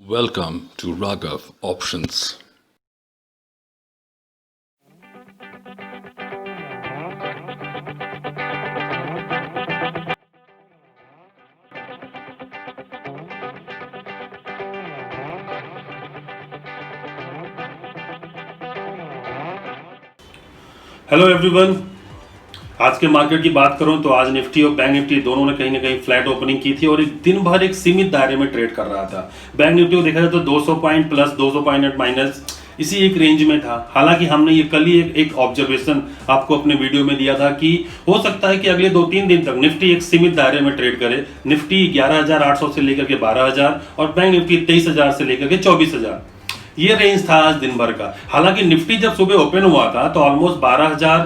Welcome to Raghav Options. Hello everyone. आज के market की बात करूं तो आज निफ्टी और बैंक निफ्टी दोनों ने कहीं ना कहीं फ्लैट ओपनिंग की थी और एक दिन भर एक सीमित दायरे में ट्रेड कर रहा था। बैंक निफ्टी को देखा जाए तो 200 पॉइंट प्लस 200 पॉइंट माइनस इसी एक रेंज में था। हालांकि हमने ये कल ही एक ऑब्जर्वेशन आपको अपने वीडियो में दिया था कि हो सकता है कि अगले 2-3 दिन तक निफ्टी एक सीमित दायरे में ट्रेड करे। निफ्टी 11,800 से लेकर के 12,000 और बैंक निफ्टी 23,000 से लेकर के 24,000, ये रेंज था आज दिन भर का। हालांकि निफ्टी जब सुबह ओपन हुआ था तो ऑलमोस्ट 12,000,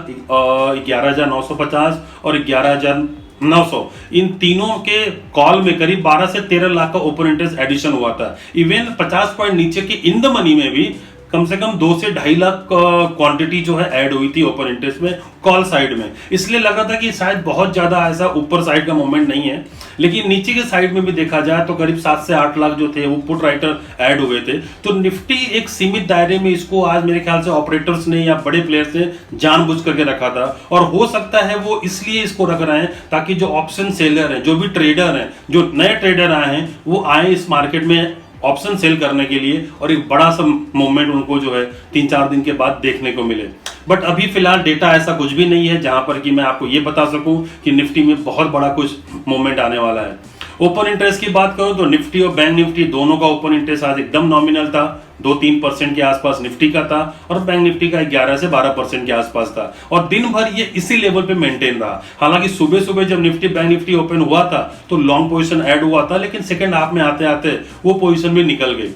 11,950 और 11,900 इन तीनों के कॉल में करीब 12 से 13 लाख का ओपन इंटरेस्ट एडिशन हुआ था। इवन 50 पॉइंट नीचे के इन द मनी में भी कम से कम 2 से 2.5 लाख क्वांटिटी जो है ऐड हुई थी ओपन इंटरेस्ट में कॉल साइड में। इसलिए लगा था कि शायद बहुत ज्यादा ऐसा ऊपर साइड का मूवमेंट नहीं है, लेकिन नीचे के साइड में भी देखा जाए तो करीब 7 से 8 लाख जो थे वो पुट राइटर ऐड हुए थे। तो निफ्टी एक सीमित दायरे में इसको आज मेरे ख्याल से ऑपरेटर्स ने या बड़े प्लेयर्स ने जानबूझ करके रखा था और हो सकता है वो इसलिए इसको रख रहे हैं ताकि जो ऑप्शन सेलर हैं, जो भी ट्रेडर हैं, जो नए ट्रेडर आए हैं वो आए इस मार्केट में ऑप्शन सेल करने के लिए और एक बड़ा सा मूवमेंट उनको जो है 3-4 दिन के बाद देखने को मिले। बट अभी फिलहाल डेटा ऐसा कुछ भी नहीं है जहां पर कि मैं आपको ये बता सकूं कि निफ्टी में बहुत बड़ा कुछ मूवमेंट आने वाला है। ओपन इंटरेस्ट की बात करूं तो निफ्टी और बैंक निफ्टी दोनों का ओपन इंटरेस्ट आज एकदम नॉमिनल था। 2-3% के आसपास निफ्टी का था और बैंक निफ्टी का 11 से 12% के आसपास था और दिन भर ये इसी लेवल पे मेंटेन रहा। हालांकि सुबह सुबह जब निफ्टी बैंक निफ्टी ओपन हुआ था तो लॉन्ग पोजीशन ऐड हुआ था, लेकिन सेकंड हाफ में आते आते वो पोजीशन भी निकल गई।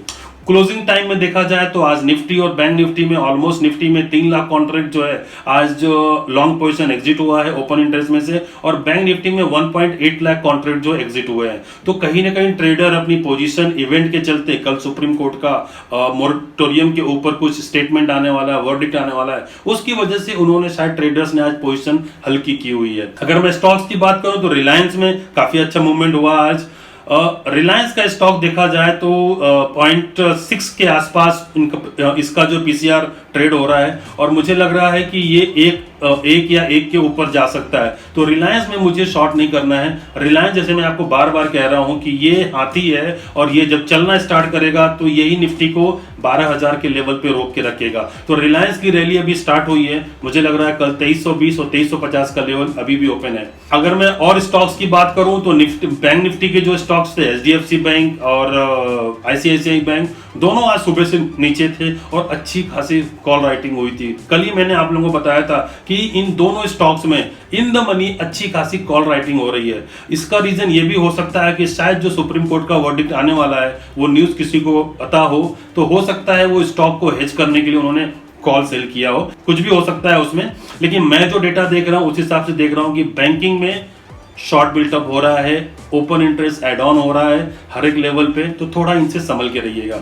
क्लोजिंग टाइम में देखा जाए तो आज निफ्टी और बैंक निफ्टी में ऑलमोस्ट निफ्टी में 3 लाख कॉन्ट्रैक्ट जो है आज जो लॉन्ग पोजीशन एग्जिट हुआ है ओपन इंटरेस्ट में से, और बैंक निफ्टी में 1.8 लाख कॉन्ट्रैक्ट जो एग्जिट हुए हैं। तो कहीं ना कहीं ट्रेडर अपनी पोजीशन इवेंट के चलते, कल सुप्रीम कोर्ट का मोरेटोरियम के ऊपर कुछ स्टेटमेंट आने वाला है, वर्डिक्ट आने वाला है, उसकी वजह से उन्होंने शायद ट्रेडर्स ने आज पोजीशन हल्की की हुई है। अगर मैं स्टॉक्स की बात करूं तो रिलायंस में काफी अच्छा मूवमेंट हुआ आज। रिलायंस का स्टॉक देखा जाए तो 0.6 के आसपास इसका जो पीसीआर ट्रेड हो रहा है और मुझे लग रहा है कि ये एक या एक के ऊपर जा सकता है। तो रिलायंस में मुझे शॉर्ट नहीं करना है। रिलायंस जैसे मैं आपको बार बार कह रहा हूं कि ये हाथी है और ये जब चलना स्टार्ट करेगा तो यही निफ्टी को 12,000 के लेवल पे रोक के रखेगा। तो रिलायंस की रैली अभी स्टार्ट हुई है, मुझे लग रहा है कल 2320 और 2350 का लेवल अभी भी ओपन है। अगर मैं और स्टॉक्स की बात करूं तो बैंक निफ्टी के जो स्टॉक्स थे एचडीएफसी बैंक और आईसीआईसीआई बैंक दोनों आज सुबह से नीचे थे और अच्छी खासी कॉल राइटिंग हुई थी। कल ही मैंने आप लोगों को बताया था कि इन दोनों स्टॉक्स में इन द मनी अच्छी खासी कॉल राइटिंग हो रही है। इसका रीजन ये भी हो सकता है कि शायद जो सुप्रीम कोर्ट का वर्डिक्ट आने वाला है वो न्यूज किसी को पता हो, तो हो सकता है वो स्टॉक को हेज करने के लिए उन्होंने कॉल सेल किया हो, कुछ भी हो सकता है उसमें। लेकिन मैं जो डेटा देख रहा हूं उस हिसाब से देख रहा हूं कि बैंकिंग में शॉर्ट बिल्टअप हो रहा है, ओपन इंटरेस्ट एड ऑन हो रहा है हर एक लेवल पे, तो थोड़ा इनसे संभल के रहिएगा।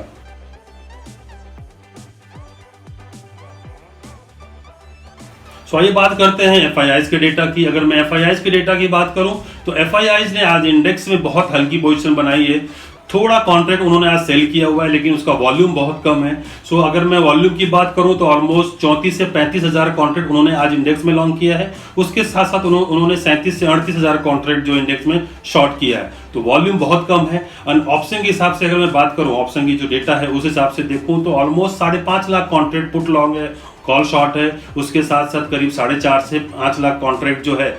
सो आइए बात करते हैं एफआईआईज के डेटा की। अगर मैं एफआईआईज के डेटा की बात करूं तो एफआईआईज ने आज इंडेक्स में बहुत हल्की पोजीशन बनाई है। थोड़ा कॉन्ट्रैक्ट उन्होंने आज सेल किया हुआ है लेकिन उसका वॉल्यूम बहुत कम है। सो अगर मैं वॉल्यूम की बात करूं तो ऑलमोस्ट 34 से 35 हजार कॉन्ट्रैक्ट उन्होंने आज इंडेक्स में लॉन्च किया है। उसके साथ साथ उन्होंने 37 से 38 हजार कॉन्ट्रैक्ट जो इंडेक्स में शॉर्ट किया है, तो वॉल्यूम बहुत कम है। ऑप्शन के हिसाब से अगर मैं बात करूं, ऑप्शन की जो डेटा है उस हिसाब से देखूं तो almost 5.5 lakh contract put long है, कॉल शॉर्ट है। उसके साथ साथ करीब 4.5 से 5 लाख कॉन्ट्रैक्ट जो है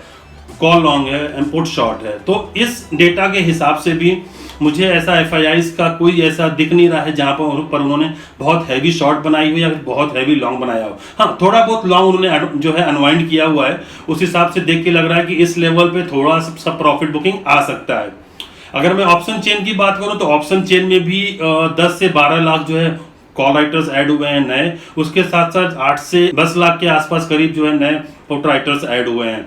कॉल लॉन्ग है एंड पुट शॉर्ट है। तो इस डेटा के हिसाब से भी मुझे ऐसा एफआईआईज का कोई ऐसा दिख नहीं रहा है जहां पर उन्होंने बहुत हैवी शॉर्ट बनाई हुई या बहुत हैवी लॉन्ग बनाया हो। हाँ, थोड़ा बहुत लॉन्ग उन्होंने जो है अनवाइंड किया हुआ है, उस हिसाब से देख के लग रहा है कि इस लेवल पे थोड़ा सा प्रॉफिट बुकिंग आ सकता है। अगर मैं ऑप्शन चेन की बात करूं तो ऑप्शन चेन में भी 10 से 12 लाख जो है कॉल राइटर्स ऐड हुए हैं नए। उसके साथ साथ 8 से 10 लाख के आसपास करीब जो है नए पुट राइटर्स ऐड हुए हैं।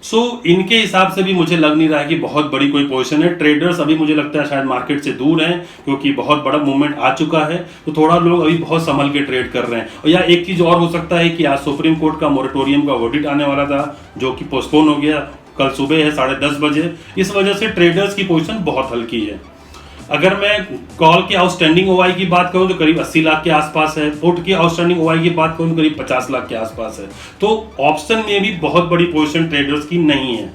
सो इनके हिसाब से भी मुझे लग नहीं रहा है कि बहुत बड़ी कोई पोजीशन है। ट्रेडर्स अभी मुझे लगता है शायद मार्केट से दूर हैं क्योंकि बहुत बड़ा मूवमेंट आ चुका है, तो थोड़ा लोग अभी बहुत संभल के ट्रेड कर रहे हैं। और या एक चीज और हो सकता है कि आज सुप्रीम कोर्ट का मोरेटोरियम का वर्डिक्ट आने वाला था जो कि पोस्टपोन हो गया, कल सुबह है 10:30 बजे। इस वजह से ट्रेडर्स की पोजीशन बहुत हल्की है। अगर मैं कॉल के आउटस्टैंडिंग ओआई की बात करूं तो करीब 80 लाख के आसपास है। पुट की आउटस्टैंडिंग ओआई की बात करूं तो करीब 50 लाख के आसपास है। तो ऑप्शन में भी बहुत बड़ी पोजीशन ट्रेडर्स की नहीं है।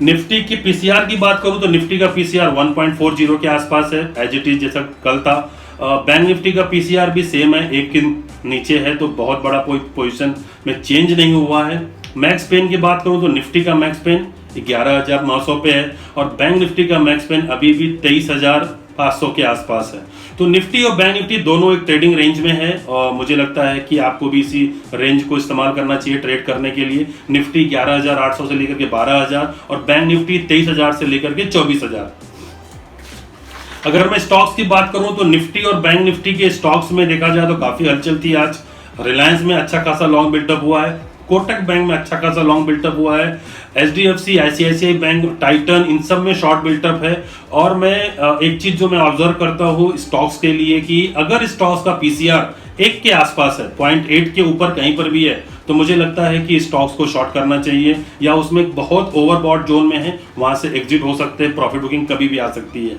निफ्टी की पीसीआर की बात करूं तो निफ्टी का पीसीआर 1.40 के आसपास है, एज इट इज जैसा कल था। बैंक निफ्टी का पीसीआर भी सेम है, एक के नीचे है, तो बहुत बड़ा कोई पोजीशन में चेंज नहीं हुआ है। मैक्स पेन की बात करूं तो निफ्टी का मैक्स पेन 11,900 पे है और बैंक निफ्टी का मैक्स पेन अभी भी 23,500 के आसपास है। तो निफ्टी और बैंक निफ्टी दोनों एक ट्रेडिंग रेंज में है और मुझे लगता है कि आपको भी इसी रेंज को इस्तेमाल करना चाहिए ट्रेड करने के लिए। निफ्टी 11,800 से लेकर के 12,000 और बैंक निफ्टी 23,000 से लेकर के 24,000। अगर मैं स्टॉक्स की बात करूं तो निफ्टी और बैंक निफ्टी के स्टॉक्स में देखा जाए तो काफी हलचल थी आज। रिलायंस में अच्छा खासा लॉन्ग बिल्टअप हुआ है, कोटक बैंक में अच्छा खासा लॉन्ग बिल्टअप हुआ है, एचडीएफसी, आईसीआईसीआई बैंक, टाइटन, इन सब में शॉर्ट बिल्टअप है। और मैं एक चीज जो मैं ऑब्जर्व करता हूँ स्टॉक्स के लिए कि अगर स्टॉक्स का पीसीआर 1 के आसपास है, 0.8 के ऊपर कहीं पर भी है, तो मुझे लगता है कि स्टॉक्स को शॉर्ट करना चाहिए, या उसमें बहुत ओवरबॉट जोन में है वहां से एग्जिट हो सकते हैं, प्रॉफिट बुकिंग कभी भी आ सकती है।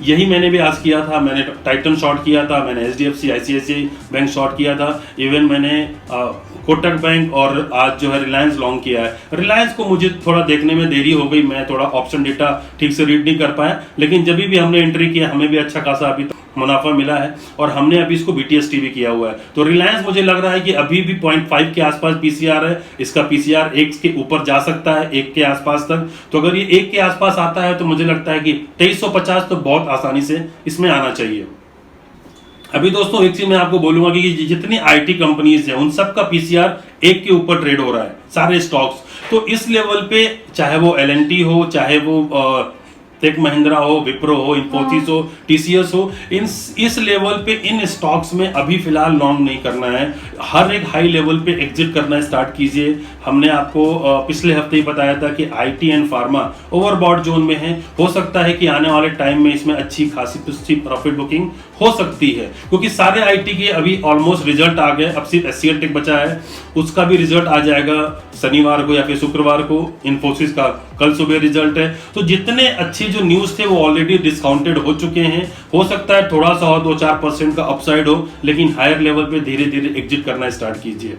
यही मैंने भी आज किया था, मैंने टाइटन शॉर्ट किया था, मैंने एचडीएफसी, आईसीआईसीआई बैंक शॉर्ट किया था, इवन मैंने कोटक बैंक और आज जो है रिलायंस लॉन्ग किया है। रिलायंस को मुझे थोड़ा देखने में देरी हो गई, मैं थोड़ा ऑप्शन डेटा ठीक से रीड नहीं कर पाया, लेकिन जब भी हमने एंट्री किया हमें भी अच्छा खासा अभी तक मुनाफा मिला है और हमने अभी इसको बीटीएसटी भी किया हुआ है। तो रिलायंस मुझे लग रहा है कि अभी भी 0.5 के आसपास पीसीआर है, इसका पीसीआर 1 के ऊपर जा सकता है, 1 के आसपास तक। तो अगर ये 1 के आसपास आता है तो मुझे लगता है कि 2350 तो बहुत आसानी से इसमें आना चाहिए। अभी दोस्तों एक चीज मैं आपको बोलूंगा कि जितनी आईटी कंपनीज है उन सब का पीसीआर 1 के ऊपर ट्रेड हो रहा है, सारे स्टॉक्स। तो इस लेवल पे चाहे वो एलएनटी हो, चाहे वो टेक महिंद्रा हो, विप्रो हो, इन्फोसिस हो, टीसीएस हो, इस लेवल पे इन स्टॉक्स में अभी फिलहाल लॉन्ग नहीं करना है, हर एक हाई लेवल पे एग्जिट करना स्टार्ट कीजिए। हमने आपको पिछले हफ्ते ही बताया था कि IT and pharma overbought zone में है, हो सकता है कि आने वाले टाइम में इसमें अच्छी खासी प्रॉफिट बुकिंग हो सकती है, क्योंकि सारे आईटी के अभी ऑलमोस्ट रिजल्ट आ गए, अब सिर्फ एचसीएल टेक बचा है, उसका भी रिजल्ट आ जाएगा शनिवार को या फिर शुक्रवार को। इन्फोसिस का कल सुबह रिजल्ट है। तो जितने अच्छे जो न्यूज थे वो ऑलरेडी डिस्काउंटेड हो चुके हैं, हो सकता है थोड़ा सा और 2-4% का अपसाइड हो, लेकिन हायर लेवल पे धीरे धीरे एग्जिट करना स्टार्ट कीजिए।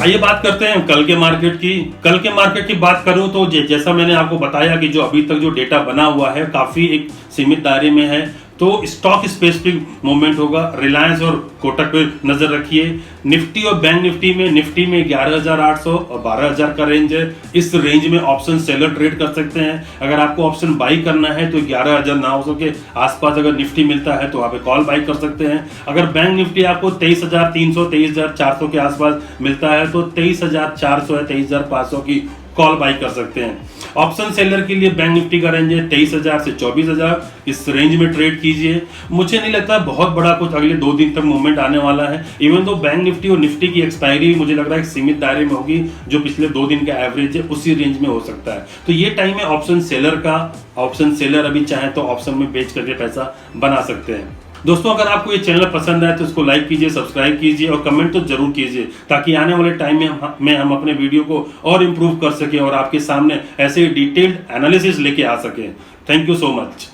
आइए बात करते हैं कल के मार्केट की। कल के मार्केट की बात करूं तो जैसा मैंने आपको बताया कि जो अभी तक जो डेटा बना हुआ है काफी एक सीमित दायरे में है, तो स्टॉक स्पेसिफिक मूवमेंट होगा। रिलायंस और कोटक पे नजर रखिए। निफ्टी और बैंक निफ्टी में 11,800 और 12,000 का रेंज है। इस रेंज में ऑप्शन सेलर ट्रेड कर सकते हैं। अगर आपको ऑप्शन बाई करना है तो 11,900 के आसपास अगर निफ्टी मिलता है तो आप कॉल बाई कर सकते हैं। अगर बैंक निफ्टी आपको 23,300 23,400 के आसपास मिलता है तो 23,400 है 23,500 की कॉल बाई कर सकते हैं। ऑप्शन सेलर के लिए बैंक निफ्टी का रेंज है 23,000 से 24,000, इस रेंज में ट्रेड कीजिए। मुझे नहीं लगता बहुत बड़ा कुछ अगले 2 दिन तक मूवमेंट आने वाला है। इवन तो बैंक निफ्टी और निफ्टी की एक्सपायरी मुझे लग रहा है एक सीमित दायरे में होगी, जो पिछले 2 दिन का एवरेज है उसी रेंज में हो सकता है। तो ये टाइम है ऑप्शन सेलर का। ऑप्शन सेलर अभी चाहे तो ऑप्शन में बेच करके पैसा बना सकते हैं। दोस्तों अगर आपको ये चैनल पसंद आए तो इसको लाइक कीजिए, सब्सक्राइब कीजिए और कमेंट तो जरूर कीजिए, ताकि आने वाले टाइम में हम अपने वीडियो को और इम्प्रूव कर सकें और आपके सामने ऐसे डिटेल्ड एनालिसिस लेके आ सकें। Thank you so much.